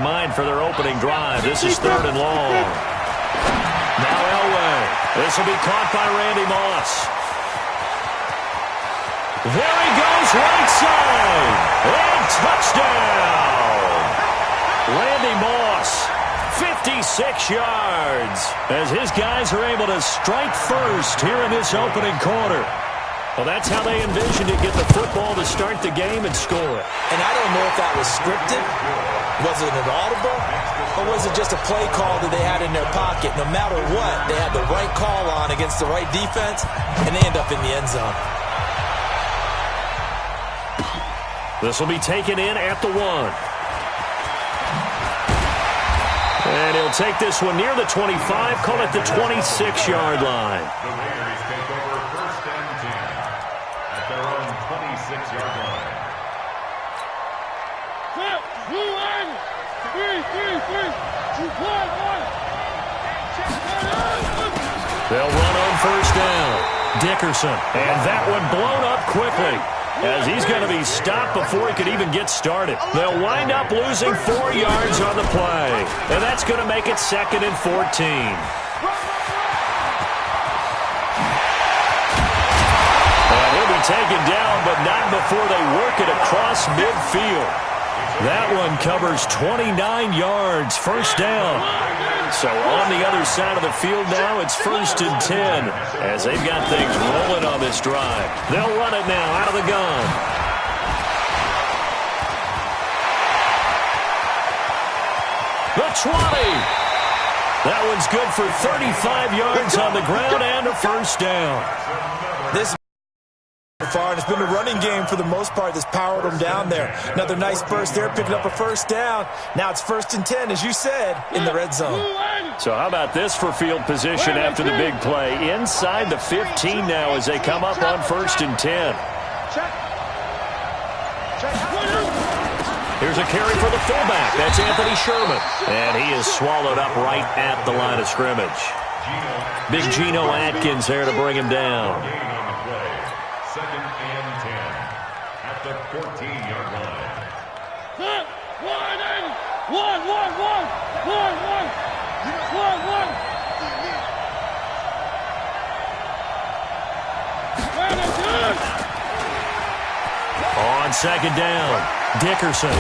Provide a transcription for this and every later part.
in mind for their opening drive. This is 3rd and long. Now Elway. This will be caught by Randy Moss. There he goes, right side. And touchdown. Randy Moss, 56 yards, as his guys are able to strike first here in this opening quarter. Well, that's how they envisioned it, get the football to start the game and score. And I don't know if that was scripted. Was it an audible? Or was it just a play call that they had in their pocket? No matter what, they had the right call on against the right defense, and they end up in the end zone. This will be taken in at the 1. And he'll take this one near the 25, call it the 26-yard line. The Raiders take over 1st and 10 at their own 26-yard line. They'll run on 1st down. Dickerson, and that one blown up quickly, as he's going to be stopped before he could even get started. They'll wind up losing 4 yards on the play, and that's going to make it 2nd and 14. And he'll be taken down, but not before they work it across midfield. That one covers 29 yards, 1st down. So on the other side of the field now, it's 1st and 10, as they've got things rolling on this drive. They'll run it now out of the gun. The 20. That one's good for 35 yards on the ground and a 1st down. This far, and it's been a running game for the most part that's powered them down there. Another nice burst there, picking up a 1st down. Now it's 1st and 10, as you said, in the red zone. So how about this for field position after the big play? Inside the 15 now as they come up on 1st and 10. Here's a carry for the fullback. That's Anthony Sherman. And he is swallowed up right at the line of scrimmage. Big Geno Atkins there to bring him down. 2nd and 10 at the 14-yard line. On 2nd down, Dickerson.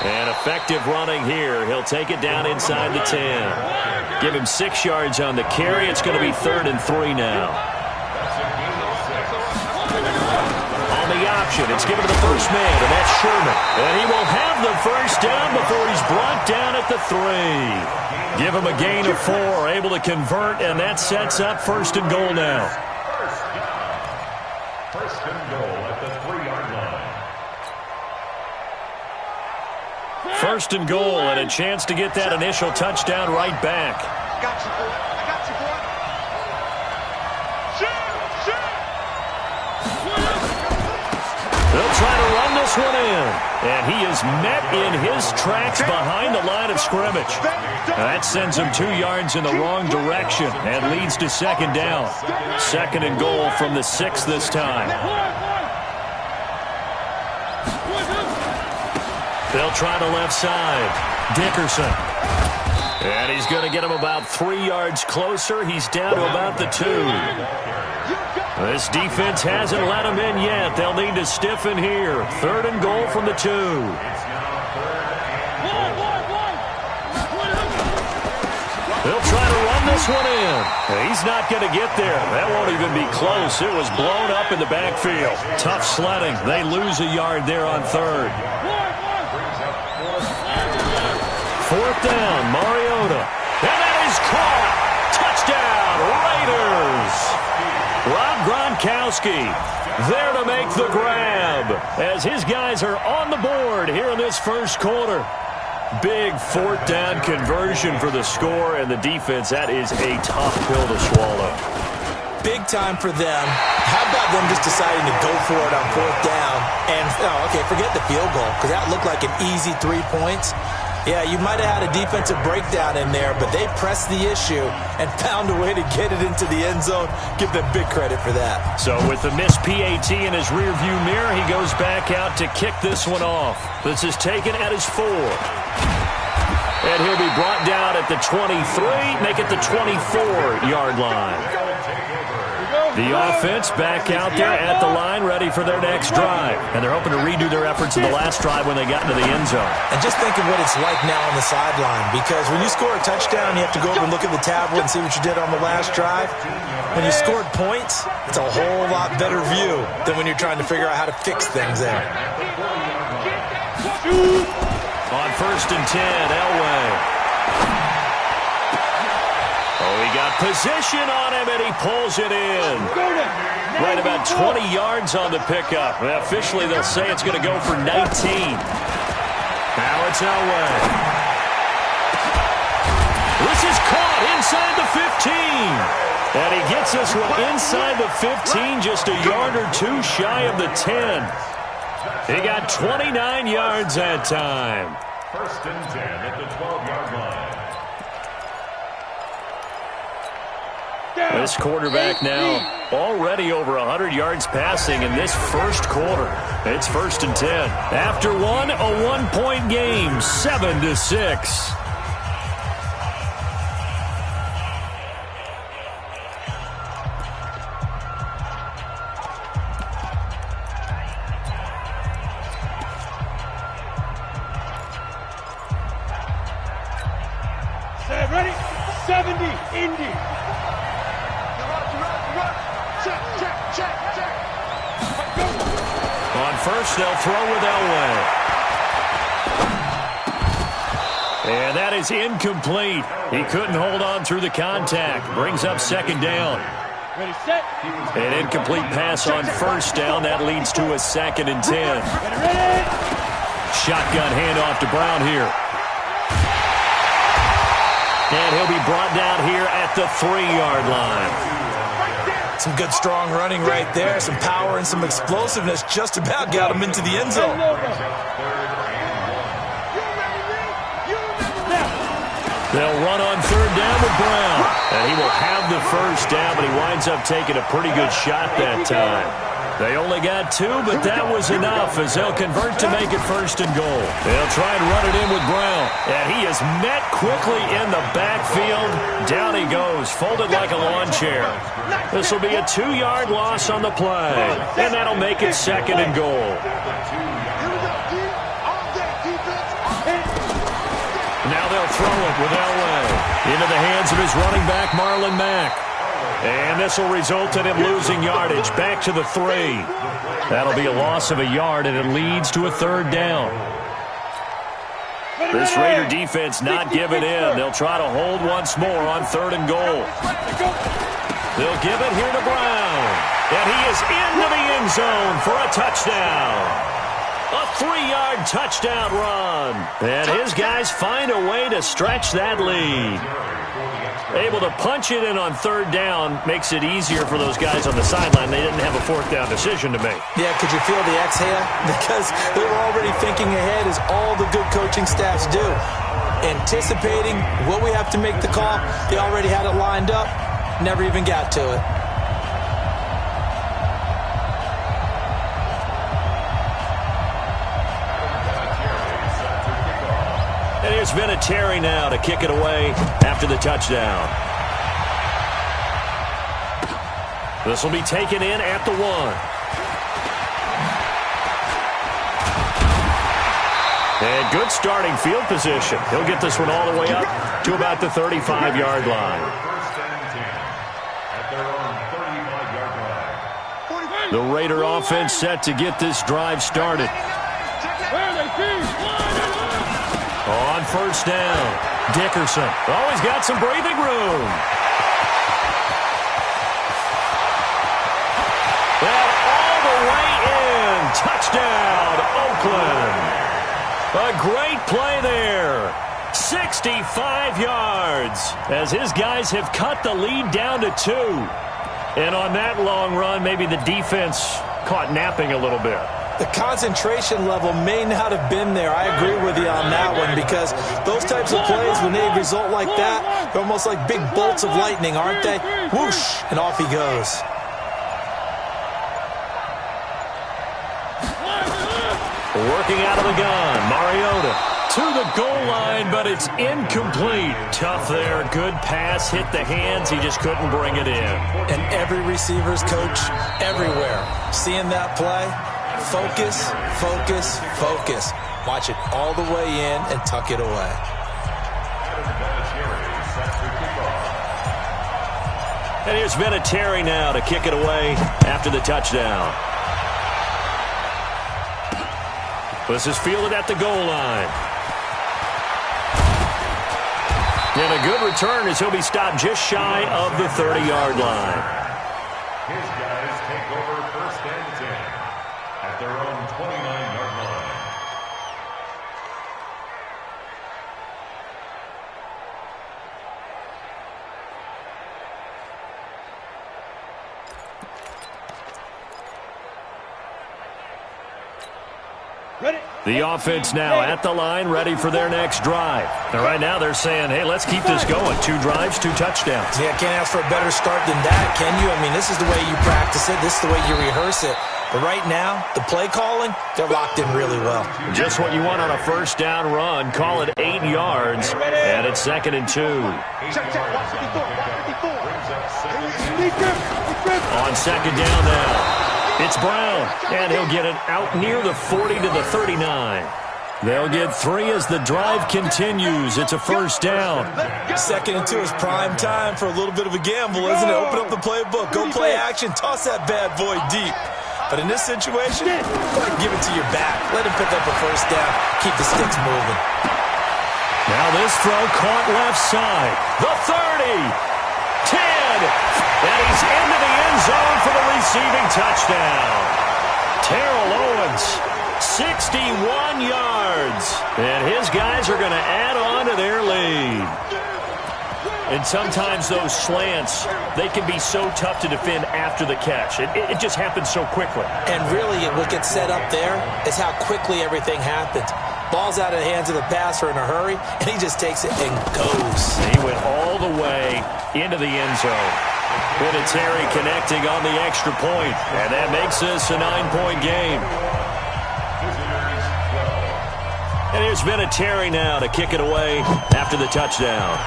And effective running here. He'll take it down inside the 10. Give him 6 yards on the carry. It's going to be 3rd and 3 now. On the option, it's given to the first man, and that's Sherman. And he will have the 1st down before he's brought down at the 3. Give him a gain of 4, able to convert, and that sets up 1st and goal now. 1st and goal at the 3-yard line. 1st and goal, and a chance to get that initial touchdown right back. Got you, boy. I got you, boy. They'll try to run this one in, and he is met in his tracks behind the line of scrimmage. That sends him 2 yards in the wrong direction and leads to 2nd down. 2nd and goal from the 6 this time. They'll try the left side. Dickerson. And he's going to get him about 3 yards closer. He's down to about the 2. This defense hasn't let him in yet. They'll need to stiffen here. 3rd and goal from the 2. They'll try to run this one in. He's not going to get there. That won't even be close. It was blown up in the backfield. Tough sledding. They lose a yard there on 3rd. 4th down, Mariota. And that is caught. Touchdown, Raiders. Rob Gronkowski there to make the grab as his guys are on the board here in this 1st quarter. Big 4th down conversion for the score, and the defense, that is a tough pill to swallow. Big time for them. How about them just deciding to go for it on 4th down? And, okay, forget the field goal, because that looked like an easy 3 points. Yeah, you might have had a defensive breakdown in there, but they pressed the issue and found a way to get it into the end zone. Give them big credit for that. So with the missed PAT in his rearview mirror, he goes back out to kick this one off. This is taken at his 4. And he'll be brought down at the 23, make it the 24-yard line. The offense back out there at the line, ready for their next drive. And they're hoping to redo their efforts in the last drive when they got into the end zone. And just think of what it's like now on the sideline, because when you score a touchdown, you have to go over and look at the tablet and see what you did on the last drive. When you scored points, it's a whole lot better view than when you're trying to figure out how to fix things there. On 1st and 10, Elway. Oh, he got position on him, and he pulls it in. Right about 20 yards on the pickup. Officially, they'll say it's going to go for 19. Now it's Elway. This is caught inside the 15. And he gets this one inside the 15, just a yard or two shy of the 10. He got 29 yards that time. 1st and 10 at the 12-yard line. This quarterback now already over 100 yards passing in this first quarter. It's 1st and 10. After one, a one-point game, 7-6. Ready? 70, Indy. On first, they'll throw with Elway. And that is incomplete. He couldn't hold on through the contact. Brings up 2nd down. Ready, set. An incomplete pass on 1st down. That leads to a 2nd and 10. Ready. Shotgun handoff to Brown here. And he'll be brought down here at the 3-yard line. Some good, strong running right there. Some power and some explosiveness just about got him into the end zone. They'll run on 3rd down with Brown. And he will have the 1st down, but he winds up taking a pretty good shot that time. They only got 2, but that was enough as they'll convert to make it 1st and goal. They'll try and run it in with Brown. And he is met quickly in the backfield. Down he goes, folded like a lawn chair. This will be a 2-yard loss on the play. And that'll make it 2nd and goal. Now they'll throw it with Elway. Into the hands of his running back, Marlon Mack. And this will result in him losing yardage back to the 3. That'll be a loss of a yard, and it leads to a 3rd down. This Raider defense not giving in. They'll try to hold once more on 3rd and goal. They'll give it here to Brown. And he is into the end zone for a touchdown. A 3-yard touchdown run. And his guys find a way to stretch that lead. Able to punch it in on 3rd down makes it easier for those guys on the sideline. They didn't have a 4th down decision to make. Yeah, could you feel the exhale? Because they were already thinking ahead, as all the good coaching staffs do. Anticipating what we have to make the call. They already had it lined up. Never even got to it. And here's Vinatieri now to kick it away after the touchdown. This will be taken in at the 1. And good starting field position. He'll get this one all the way up to about the 35-yard line. The Raider offense set to get this drive started. On 1st down, Dickerson. Oh, he's got some breathing room. And all the way in. Touchdown, Oakland. A great play there. 65 yards as his guys have cut the lead down to 2. And on that long run, maybe the defense caught napping a little bit. The concentration level may not have been there. I agree with you on that one, because those types of plays, when they result like that, they're almost like big bolts of lightning, aren't they? Whoosh, and off he goes. Working out of the gun, Mariota to the goal line, but but it's incomplete. Tough there. Good pass. Hit the hands. He just couldn't bring it in. And every receiver's coach everywhere. Seeing that play, focus, focus, focus. Watch it all the way in and tuck it away. And here's Vinatieri now to kick it away after the touchdown. This is fielded at the goal line. And a good return as he'll be stopped just shy of the 30-yard line. His guys take over first and 10 at their own 29-yard line. Ready? The offense now at the line, ready for their next drive. And right now they're saying, hey, let's keep this going. 2 drives, 2 touchdowns. Yeah, can't ask for a better start than that, can you? I mean, this is the way you practice it. This is the way you rehearse it. But right now, the play calling, they're locked in really well. Just what you want on a first down run. Call it 8 yards, and it's 2nd and 2. Check, watch 54, watch 54. On 2nd down now. It's Brown, and he'll get it out near the 40 to the 39. They'll get 3 as the drive continues. It's a first down. 2nd and 2 is prime time for a little bit of a gamble, isn't it? Open up the playbook, go play action, toss that bad boy deep. But in this situation, go ahead and give it to your back. Let him pick up a first down. Keep the sticks moving. Now this throw caught left side. The 30. 10. And he's into the end zone for the receiving touchdown. Terrell Owens, 61 yards. And his guys are going to add on to their lead. And sometimes those slants, they can be so tough to defend after the catch. It just happens so quickly. And really, what gets set up there is how quickly everything happens. Ball's out of the hands of the passer in a hurry, and he just takes it and goes. He went all the way into the end zone. Vinatieri connecting on the extra point, and that makes this a 9-point game. And here's Vinatieri now to kick it away after the touchdown.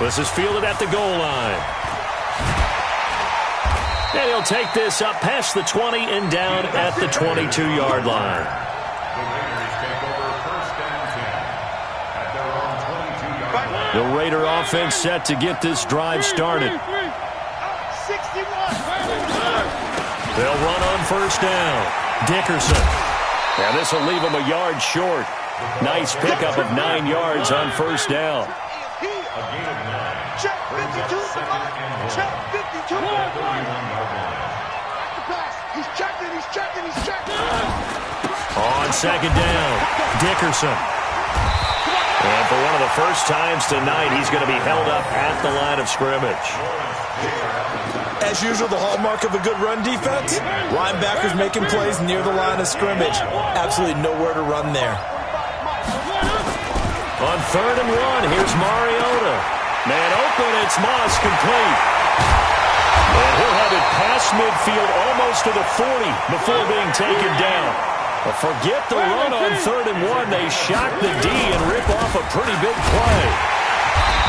This is fielded at the goal line. And he'll take this up past the 20 and down at the 22-yard line. The Raider offense set to get this drive started. 61. They'll run on first down. Dickerson. And this will leave him a yard short. Nice pickup of 9 yards on first down. Check 52. Check 52. He's checking. On 2nd down, Dickerson. And for one of the first times tonight, he's going to be held up at the line of scrimmage. As usual, the hallmark of a good run defense, linebackers making plays near the line of scrimmage. Absolutely nowhere to run there. On 3rd and 1, here's Mariota. Man open, it's Moss, complete. And he'll have it past midfield almost to the 40 before being taken down. But forget the run on 3rd and 1. They shock the D and rip off a pretty big play.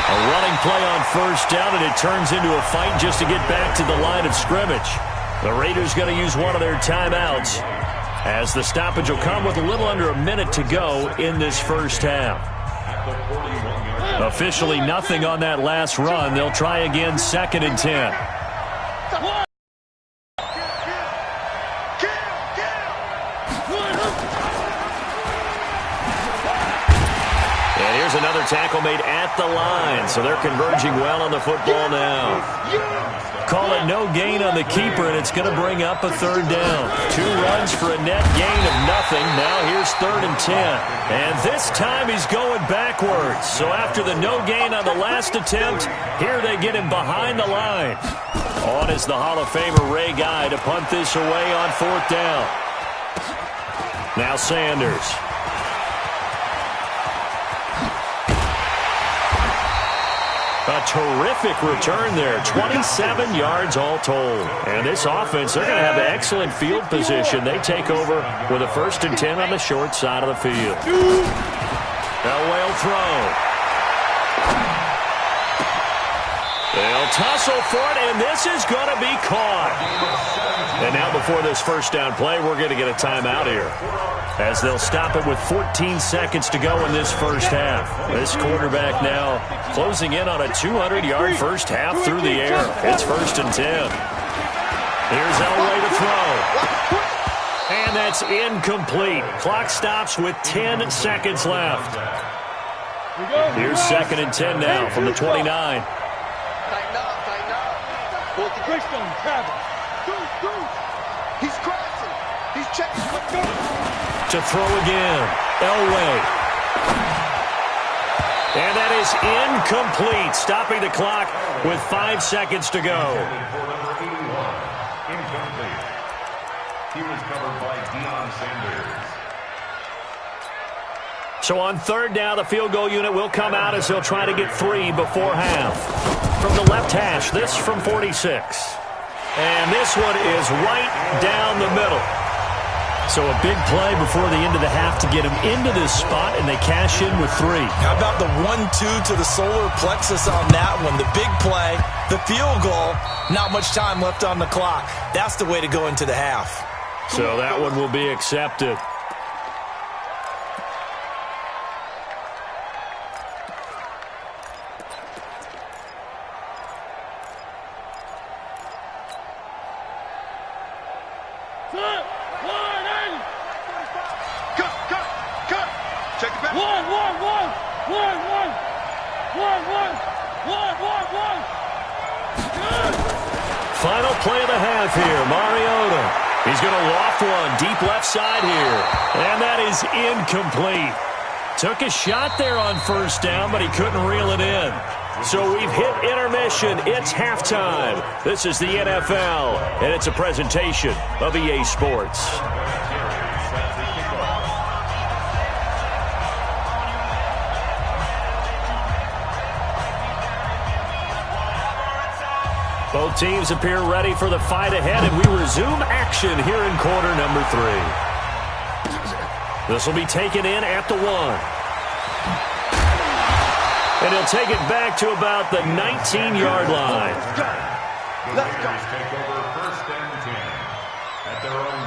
A running play on first down, and it turns into a fight just to get back to the line of scrimmage. The Raiders going to use one of their timeouts, as the stoppage will come with a little under a minute to go in this first half. Officially nothing on that last run. They'll try again 2nd and 10. And here's another tackle made at the line, so they're converging well on the football now. Call it no gain on the keeper, and it's going to bring up a 3rd down. 2 runs for a net gain of nothing. Now here's 3rd and 10. And this time he's going backwards. So after the no gain on the last attempt, here they get him behind the line. On is the Hall of Famer Ray Guy to punt this away on 4th down. Now Sanders. A terrific return there, 27 yards all told. And this offense, they're going to have excellent field position. They take over with a 1st and 10 on the short side of the field. Elway will throw. They'll tussle for it, and this is going to be caught. And now before this first down play, we're going to get a timeout here, as they'll stop it with 14 seconds to go in this first half. This quarterback now closing in on a 200-yard first half through the air. It's 1st and 10. Here's Elway to throw. And that's incomplete. Clock stops with 10 seconds left. Here's 2nd and 10 now from the 29. Tighten up, tighten up. Christian, Travis. He's crossing. He's checking. To throw again. Elway. And that is incomplete. Stopping the clock with 5 seconds to go. For number 81, incomplete. He was covered by Deion Sanders. So on 3rd down, the field goal unit will come out as they'll try to get 3 before half. From the left hash, this from 46. And this one is right down the middle. So a big play before the end of the half to get him into this spot, and they cash in with 3. How about the 1-2 to the solar plexus on that one? The big play, the field goal, not much time left on the clock. That's the way to go into the half. So that one will be accepted. Final play of the half here, Mariota. He's going to loft one deep left side here. And that is incomplete. Took a shot there on 1st down, but he couldn't reel it in. So we've hit intermission. It's halftime. This is the NFL, and it's a presentation of EA Sports. Both teams appear ready for the fight ahead, and we resume action here in quarter number 3. This will be taken in at the 1. And he'll take it back to about the 19-yard line. Let's go. Take over 1st and 10 at their own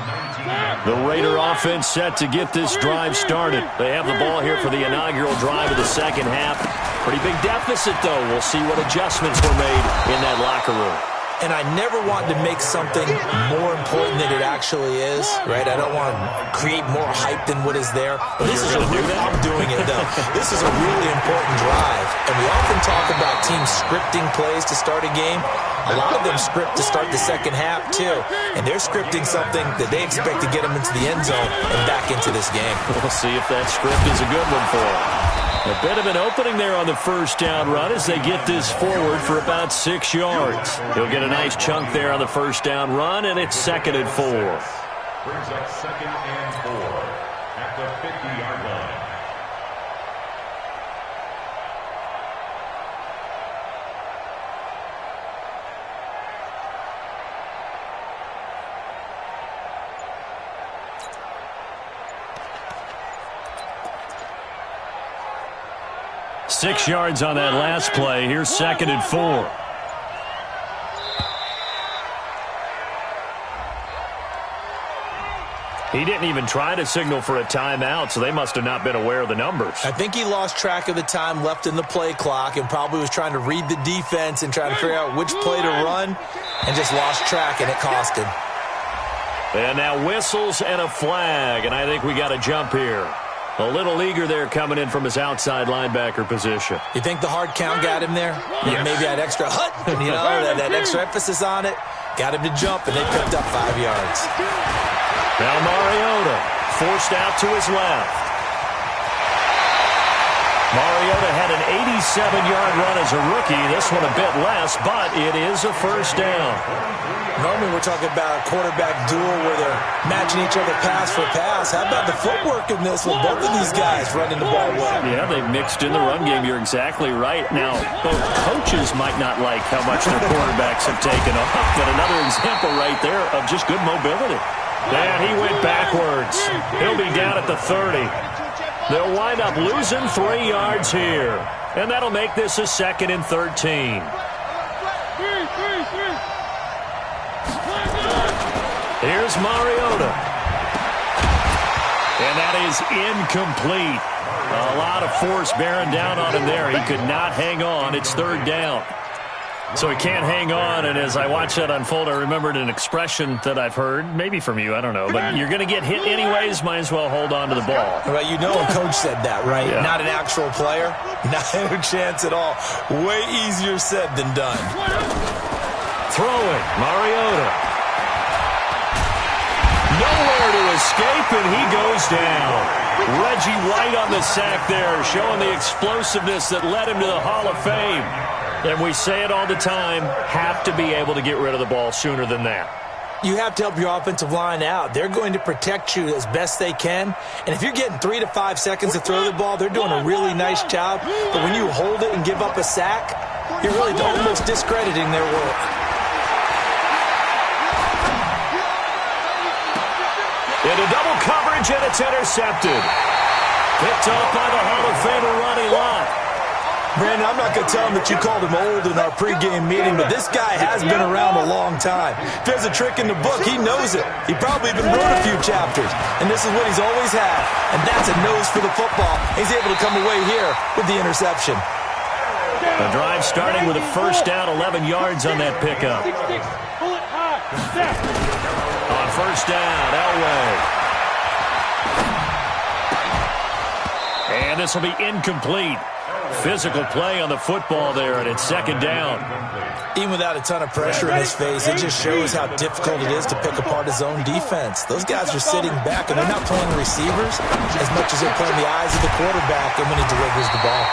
19. The Raider offense set to get this drive started. They have the ball here for the inaugural drive of the second half. Pretty big deficit, though. We'll see what adjustments were made in that locker room. And I never want to make something more important than it actually is, right? I don't want to create more hype than what is there. But this is I'm doing it, though. This is a really important drive. And we often talk about teams scripting plays to start a game. A lot of them script to start the second half, too. And they're scripting something that they expect to get them into the end zone and back into this game. We'll see if that script is a good one for them. A bit of an opening there on the first down run as they get this forward for about 6 yards. He'll get a nice chunk there on the first down run, and it's 2nd and 4. Brings up 2nd and 4 at the 50-yard line. Six yards on that last play. Here's 2nd and 4. He didn't even try to signal for a timeout, so they must have not been aware of the numbers. I think he lost track of the time left in the play clock and probably was trying to read the defense and trying to figure out which play to run and just lost track, and it cost him. And now whistles and a flag, and I think we got a jump here. A little eager there coming in from his outside linebacker position. You think the hard count got him there? Yeah. Maybe that extra that extra emphasis on it. Got him to jump, and they picked up 5 yards. Now Mariota forced out to his left. Mariota had an 87-yard run as a rookie. This one a bit less, but it is a first down. Normally we're talking about a quarterback duel where they're matching each other pass for pass. How about the footwork in this with both of these guys running the ball well? Yeah, they've mixed in the run game. You're exactly right. Now, both coaches might not like how much their quarterbacks have taken off, but another example right there of just good mobility. And he went backwards. He'll be down at the 30. They'll wind up losing 3 yards here. And that'll make this a 2nd and 13. Here's Mariota. And that is incomplete. A lot of force bearing down on him there. He could not hang on. It's 3rd down. So he can't hang on, and as I watch that unfold, I remembered an expression that I've heard, maybe from you, I don't know, but you're going to get hit anyways, might as well hold on to the ball. Well, you know a coach said that, right? Yeah. Not an actual player. Not a chance at all. Way easier said than done. Throwing, Mariota. Nowhere to escape, and he goes down. Reggie White on the sack there, showing the explosiveness that led him to the Hall of Fame. And we say it all the time, have to be able to get rid of the ball sooner than that. You have to help your offensive line out. They're going to protect you as best they can. And if you're getting 3 to 5 seconds to throw the ball, they're doing a really nice job. But when you hold it and give up a sack, you're really almost discrediting their work. Into double coverage, and it's intercepted. Picked off by the Hall of Famer Ronnie Lott. Brandon, I'm not going to tell him that you called him old in our pregame meeting, but this guy has been around a long time. If there's a trick in the book, he knows it. He probably even wrote a few chapters, and this is what he's always had, and that's a nose for the football. He's able to come away here with the interception. The drive starting with a first down, 11 yards on that pickup. On first down, Elway. And this will be incomplete. Physical play on the football there, and it's 2nd down. Even without a ton of pressure in his face, it just shows how difficult it is to pick apart his own defense. Those guys are sitting back, and they're not playing receivers as much as they're playing the eyes of the quarterback and when he delivers the ball.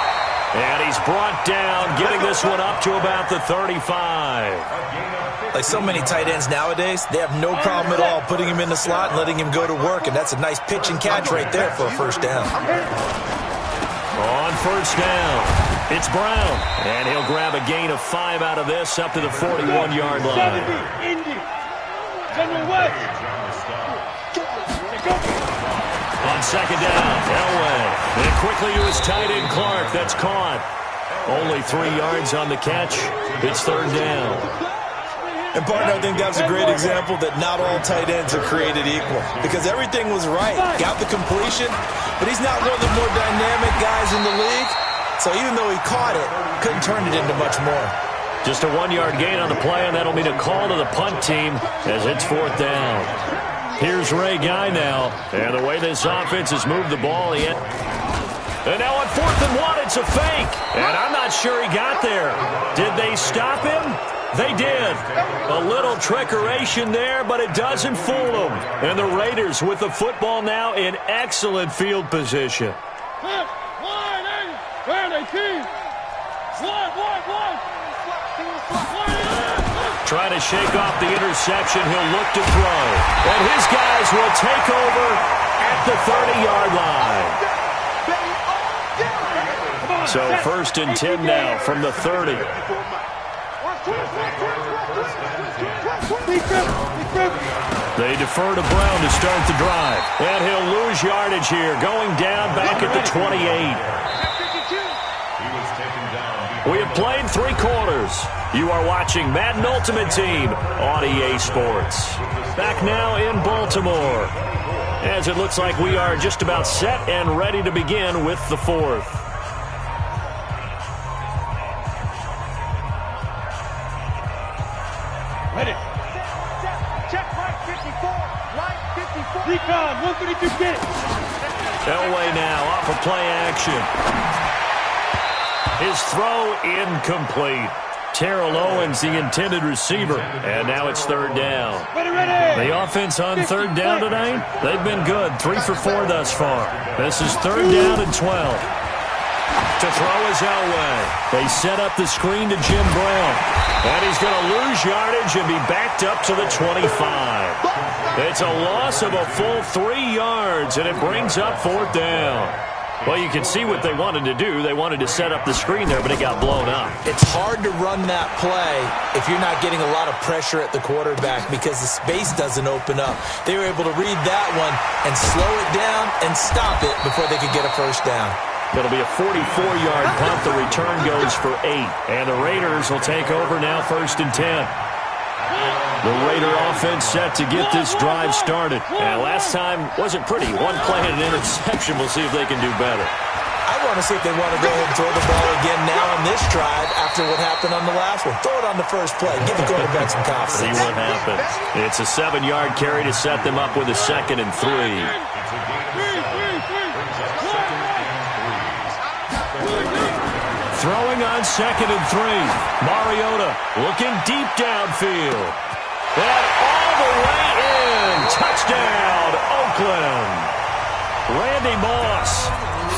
And he's brought down, getting this one up to about the 35. Like so many tight ends nowadays, they have no problem at all putting him in the slot and letting him go to work, and that's a nice pitch and catch right there for a first down. On first down, it's Brown, and he'll grab a gain of 5 out of this up to the 41-yard line. On second down, Elway, and quickly to his tight end Clark. That's caught. Only 3 yards on the catch. It's 3rd down. And, partner, I think that's a great example that not all tight ends are created equal because everything was right. Got the completion, but he's not one of the more dynamic guys in the league. So even though he caught it, couldn't turn it into much more. Just a 1-yard gain on the play, and that'll mean a call to the punt team as it's 4th down. Here's Ray Guy now, and the way this offense has moved the ball, and now on 4th and 1, it's a fake, and I'm not sure he got there. Did they stop him? They did. A little trickeration there, but it doesn't fool them. And the Raiders with the football now in excellent field position. Trying to shake off the interception. He'll look to throw. And his guys will take over at the 30-yard line. So 1st and 10 now from the 30. They defer to Brown to start the drive. And he'll lose yardage here, going down back at the 28. We have played 3 quarters. You are watching Madden Ultimate Team on EA Sports. Back now in Baltimore, as it looks like we are just about set and ready to begin with the 4th. Ready. Check right 54. Right 54. Recon 132 get it. Elway now off of play action. His throw incomplete. Terrell Owens, the intended receiver. And now it's 3rd down. The offense on 3rd down tonight, they've been good. 3 for 4 thus far. This is 3rd down and 12. To throw is Elway. They set up the screen to Jim Brown. And he's going to lose yardage and be backed up to the 25. It's a loss of a full 3 yards, and it brings up 4th down. Well, you can see what they wanted to do. They wanted to set up the screen there, but it got blown up. It's hard to run that play if you're not getting a lot of pressure at the quarterback because the space doesn't open up. They were able to read that one and slow it down and stop it before they could get a first down. It'll be a 44-yard punt. The return goes for 8. And the Raiders will take over now 1st and 10. The Raider offense set to get this drive started. And last time wasn't pretty. One play and an interception. We'll see if they can do better. I want to see if they want to go ahead and throw the ball again now on this drive after what happened on the last one. Throw it on the first play. Give the quarterback some confidence. See what happens. It's a 7-yard carry to set them up with a 2nd and 3. Throwing on 2nd and 3. Mariota looking deep downfield. And all the way in. Touchdown, Oakland. Randy Moss,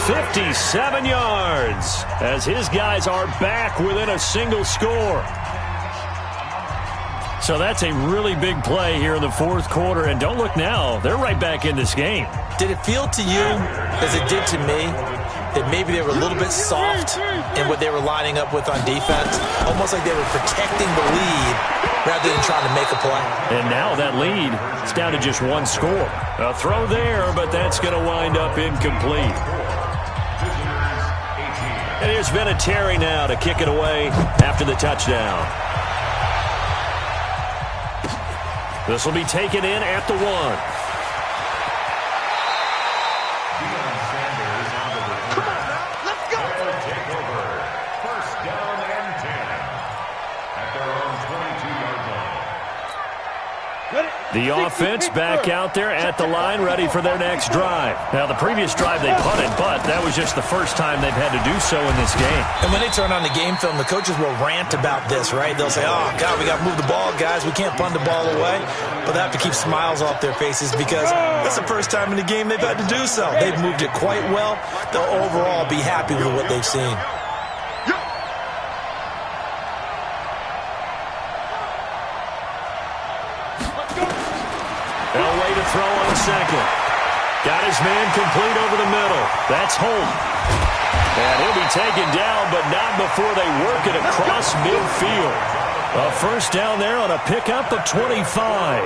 57 yards, as his guys are back within a single score. So that's a really big play here in the 4th quarter. And don't look now. They're right back in this game. Did it feel to you, as it did to me, that maybe they were a little bit soft in what they were lining up with on defense? Almost like they were protecting the lead rather than trying to make a play. And now that lead is down to just 1 score. A throw there, but that's going to wind up incomplete. And there's been a Terry now to kick it away after the touchdown. This will be taken in at the 1. The offense back out there at the line, ready for their next drive. Now, the previous drive they punted, but that was just the first time they've had to do so in this game. And when they turn on the game film, the coaches will rant about this, right? They'll say, oh, God, we got to move the ball, guys. We can't punt the ball away. But they have to keep smiles off their faces because that's the first time in the game they've had to do so. They've moved it quite well. They'll overall be happy with what they've seen. Elway to throw on 2nd. Got his man complete over the middle. That's Holt. And he'll be taken down, but not before they work it across midfield. A first down there on a pickup of 25.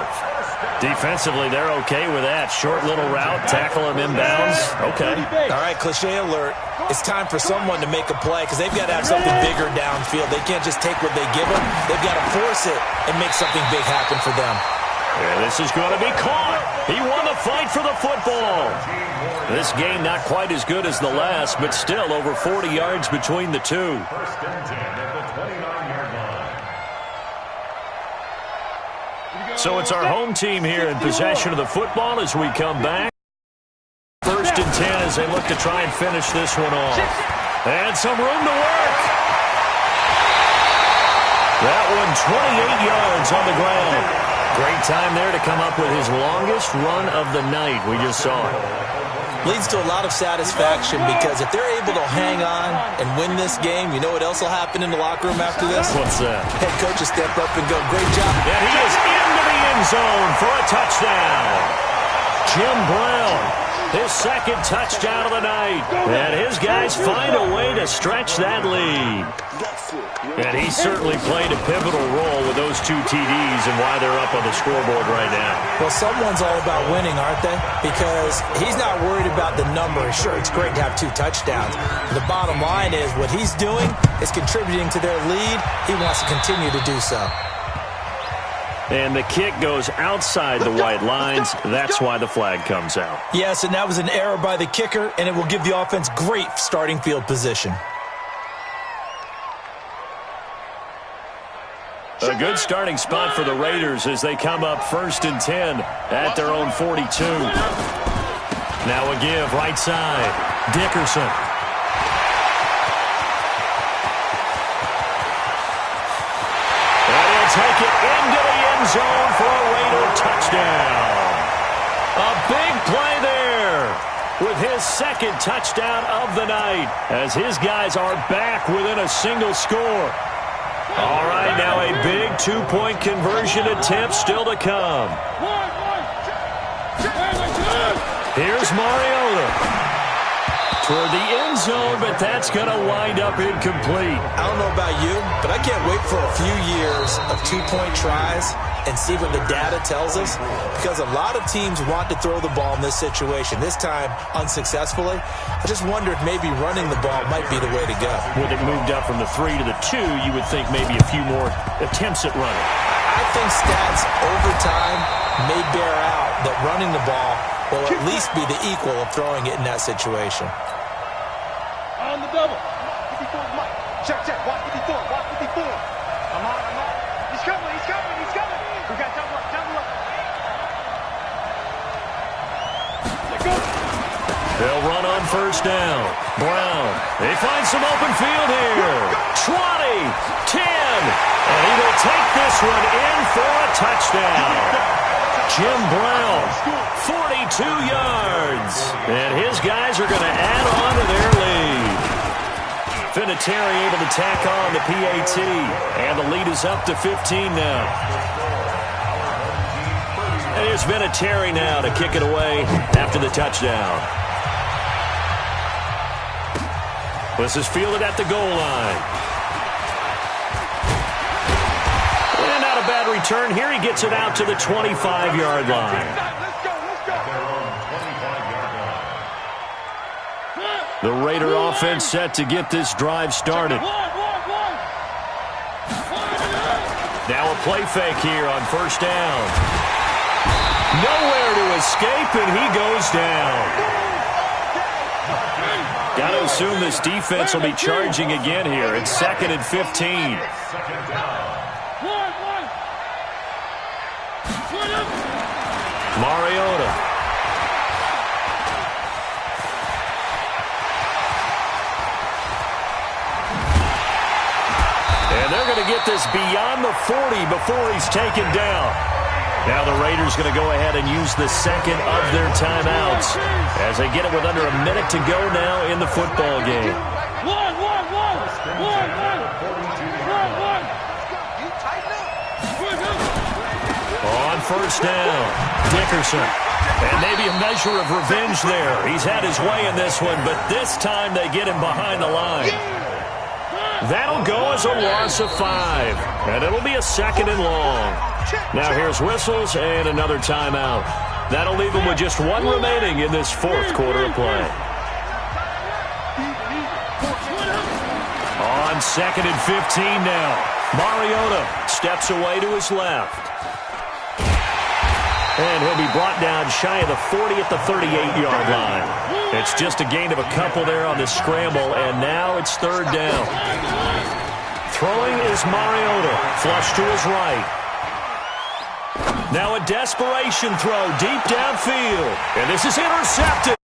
Defensively, they're okay with that. Short little route, tackle him inbounds. Okay. All right, cliche alert. It's time for someone to make a play because they've got to have something bigger downfield. They can't just take what they give them. They've got to force it and make something big happen for them. And this is going to be caught. He won the fight for the football. This game not quite as good as the last, but still over 40 yards between the two. 1st and 10 at the 29-yard line. So it's our home team here in possession of the football as we come back. 1st and 10 as they look to try and finish this one off. And some room to work. That one 28 yards on the ground. Great time there to come up with his longest run of the night. We just saw it. Leads to a lot of satisfaction because if they're able to hang on and win this game, you know what else will happen in the locker room after this? What's that? Head coach will step up and go, great job. And he is into the end zone for a touchdown. Jim Brown, his 2nd touchdown of the night. And his guys find a way to stretch that lead. And he certainly played a pivotal role with those 2 TDs and why they're up on the scoreboard right now. Well, someone's all about winning, aren't they? Because he's not worried about the number. Sure, it's great to have 2 touchdowns. The bottom line is what he's doing is contributing to their lead. He wants to continue to do so. And the kick goes outside the white lines. That's why the flag comes out. Yes, and that was an error by the kicker, and it will give the offense great starting field position. A good starting spot for the Raiders as they come up 1st and 10 at their own 42. Now a give right side. Dickerson. And he'll take it into the end zone for a Raider touchdown. A big play there. with his second touchdown of the night as his guys are back within a single score. All right, now a big two-point conversion attempt still to come. Here's Mariota. Toward the end zone, but that's going to wind up incomplete. I don't know about you, but I can't wait for a few years of two-point tries and see what the data tells us, because a lot of teams want to throw the ball in this situation, this time unsuccessfully. I just wonder if maybe running the ball might be the way to go. With it moved up from the 3 to the 2, you would think maybe a few more attempts at running. I think stats over time may bear out that running the ball will at least be the equal of throwing it in that situation. On the double. 54 is Mike. Check. Watch 54. I'm on. He's coming. We got double up. Let go. They'll run on first down. Brown. They find some open field here. 20, 10, and he will take this one in for a touchdown. Jim Brown, 42 yards. And his guys are going to add on to their lead. Vinatieri able to tack on the PAT. And the lead is up to 15 now. And here's Vinatieri now to kick it away after the touchdown. This is fielded at the goal line. And not a bad return here. He gets it out to the 25-yard line. The Raider offense set to get this drive started. Now a play fake here on first down. Nowhere to escape, and he goes down. Got to assume this defense will be charging again here. It's 2nd and 15. Mariota. And they're going to get this beyond the 40 before he's taken down. Now the Raiders going to go ahead and use the second of their timeouts as they get it with under a minute to go now in the football game. On first down, Dickerson. And maybe a measure of revenge there. He's had his way in this one, but this time they get him behind the line. That'll go as a loss of 5. And it'll be a 2nd and long. Now here's whistles and another timeout. That'll leave them with just one remaining in this 4th quarter of play. On 2nd and 15 now. Mariota steps away to his left. And he'll be brought down shy of the 40 at the 38-yard line. It's just a gain of a couple there on the scramble, and now it's 3rd down. Throwing is Mariota, flush to his right. Now a desperation throw deep downfield, and this is intercepted.